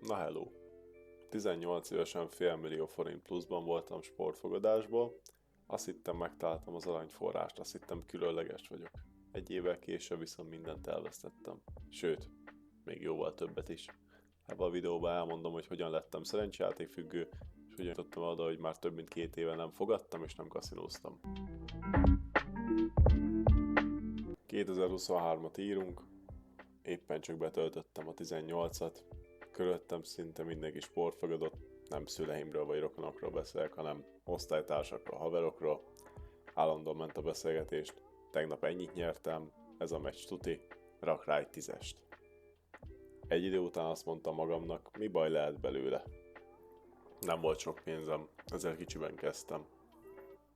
Na hello! 18 évesen félmillió forint pluszban voltam sportfogadásból, azt hittem megtaláltam az aranyforrást, azt hittem különleges vagyok. Egy évvel később viszont mindent elvesztettem. Sőt, még jóval többet is. Ebben a videóban elmondom, hogy hogyan lettem szerencsejátékfüggő, és hogyan jutottam oda, hogy már több mint 2 éve nem fogadtam és nem kaszinóztam. 2023-at írunk, éppen csak betöltöttem a 18-at, körülöttem szinte mindenki sportfogadott, nem szüleimről vagy rokonokról beszélek, hanem osztálytársakról, haverokról. Állandóan ment a beszélgetést, tegnap ennyit nyertem, ez a meccs tuti, rak rá egy 10-est. Egy idő után azt mondtam magamnak, mi baj lehet belőle. Nem volt sok pénzem, ezért kicsiben kezdtem.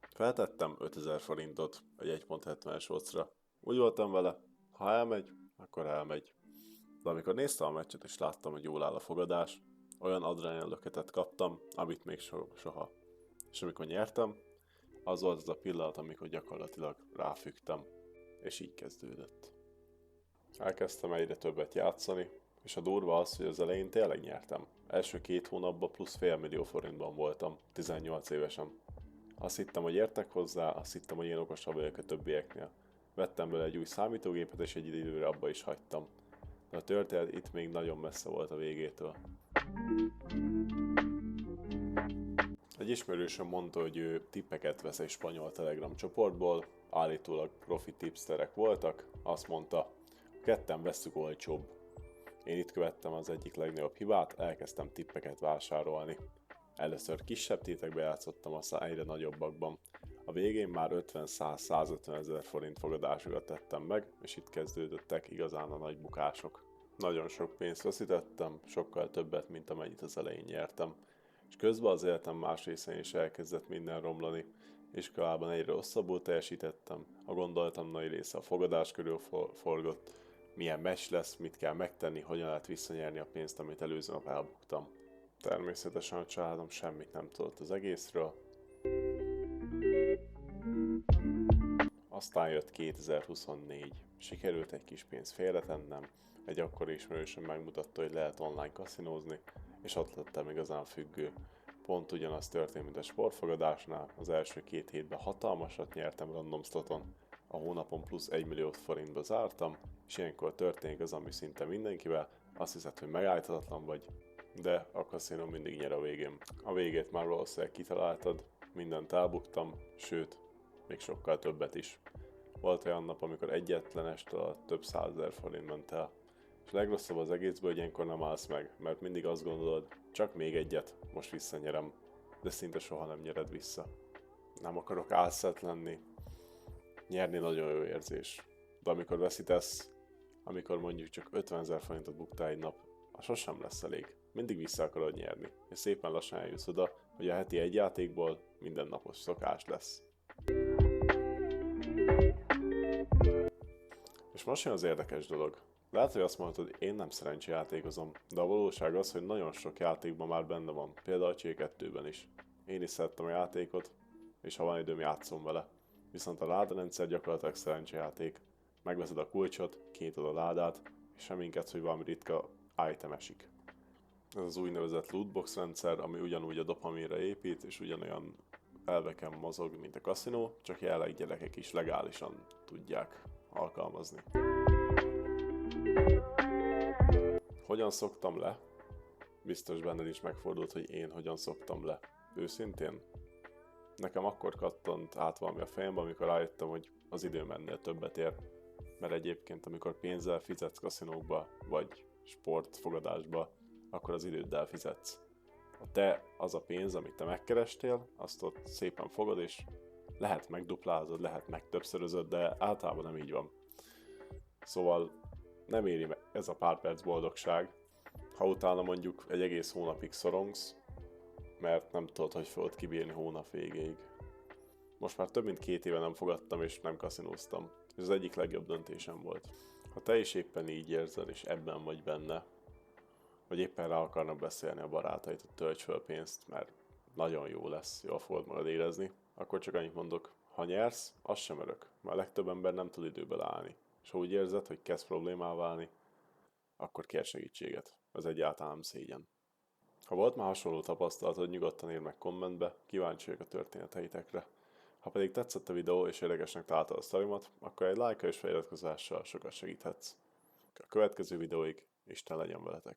Feltettem 5000 forintot egy 1.70-es oddsra. Úgy voltam vele, ha elmegy, akkor elmegy. De amikor néztem a meccset és láttam, hogy jól áll a fogadás, olyan adrenalin-löketet kaptam, amit még soha. És amikor nyertem, az volt az a pillanat, amikor gyakorlatilag ráfügtem, és így kezdődött. Elkezdtem egyre többet játszani, és a durva az, hogy az elején tényleg nyertem. Első 2 hónapban plusz félmillió forintban voltam, 18 évesen. Azt hittem, hogy értek hozzá, azt hittem, hogy én okosabb vagyok a többieknél. Vettem bele egy új számítógépet, és egy időre abba is hagytam. De a történet itt még nagyon messze volt a végétől. Egy ismerősöm mondta, hogy ő tippeket vesz egy spanyol Telegram csoportból, állítólag profi tipsterek voltak, azt mondta, ketten vesszük olcsóbb. Én itt követtem az egyik legnagyobb hibát, elkezdtem tippeket vásárolni. Először kisebb tétekbe játszottam, aztán egyre nagyobbakban. A végén már 50-100-150 ezer forint fogadásokat tettem meg, és itt kezdődöttek igazán a nagy bukások. Nagyon sok pénzt veszítettem, sokkal többet, mint amennyit az elején nyertem. És közben az életem más részén is elkezdett minden romlani. Iskolában egyre rosszabbul teljesítettem, a gondolatom nagy része a fogadás körül forgott, milyen meccs lesz, mit kell megtenni, hogyan lehet visszanyerni a pénzt, amit előző nap elbuktam. Természetesen a családom semmit nem tudott az egészről. Aztán jött 2024. Sikerült egy kis pénzt félretennem, egy akkori ismerősöm megmutatta, hogy lehet online kaszinózni, és ott lettem igazán függő. Pont ugyanaz történt, mint a sportfogadásnál, az első 2 hétben hatalmasat nyertem random sloton, a hónapon plusz 1 millió forintba zártam, és ilyenkor történik az, ami szinte mindenkivel, azt hiszed, hogy megállíthatatlan vagy, de a kaszinó mindig nyer a végén. A végét már valószínűleg kitaláltad, mindent elbuktam, sőt, még sokkal többet is. Volt olyan nap, amikor egyetlen este alatt több 100 000 forint ment el. És a legrosszabb az egészből, hogy ilyenkor nem állsz meg, mert mindig azt gondolod, csak még egyet, most visszanyerem, de szinte soha nem nyered vissza. Nem akarok álszent lenni, nyerni nagyon jó érzés, de amikor veszítesz, amikor mondjuk csak 50 000 forintot buktál egy nap, az sosem lesz elég. Mindig vissza akarod nyerni, és szépen lassan eljutsz oda, hogy a heti egy játékból mindennapos szokás lesz. És most jön az érdekes dolog. Lehet, hogy azt mondod, én nem szerencsejátékozom, de a valóság az, hogy nagyon sok játékban már benne van, például a C2-ben is. Én is szerettem a játékot, és ha van időm, játszom vele. Viszont a ládarendszer gyakorlatilag szerencsejáték. Megveszed a kulcsot, kinyitod a ládát, és semminket, hogy valami ritka item esik. Ez az úgynevezett lootbox rendszer, ami ugyanúgy a dopaminra épít, és ugyanolyan elveken mozog, mint a kaszinó, csak jelenleg gyerekek is legálisan tudják alkalmazni. Hogyan szoktam le? Biztos benned is megfordult, hogy én hogyan szoktam le. Őszintén? Nekem akkor kattant át valami a fejembe, amikor rájöttem, hogy az időm ennél többet ér. Mert egyébként, amikor pénzzel fizetsz kaszinókba, vagy sportfogadásba, akkor az időddel fizetsz. A te az a pénz, amit te megkerestél, azt ott szépen fogod, és lehet megduplázod, lehet megtöbbszörözöd, de általában nem így van. Szóval nem éri meg ez a pár perc boldogság, ha utána mondjuk egy egész hónapig szorongsz, mert nem tudod, hogy fogod kibírni hónap végéig. Most már több mint 2 éve nem fogadtam és nem kaszinóztam, és az egyik legjobb döntésem volt. Ha te is éppen így érzed, és ebben vagy benne, vagy éppen rá akarnak beszélni a barátaid, hogy tölts fel pénzt, mert nagyon jó lesz, jól fogod magad érezni, akkor csak annyit mondok, ha nyersz, az sem örök, mert a legtöbb ember nem tud időbe állni. És ha úgy érzed, hogy kezd problémává válni, akkor kér segítséget. Ez egyáltalán nem szégyen. Ha volt már hasonló tapasztalatod, nyugodtan írd meg kommentbe, kíváncsi vagyok a történeteitekre. Ha pedig tetszett a videó és érdekesnek találtad a sztorimat, akkor egy lájkkal és feliratkozással sokat segíthetsz. A következő videóig Isten legyen veletek!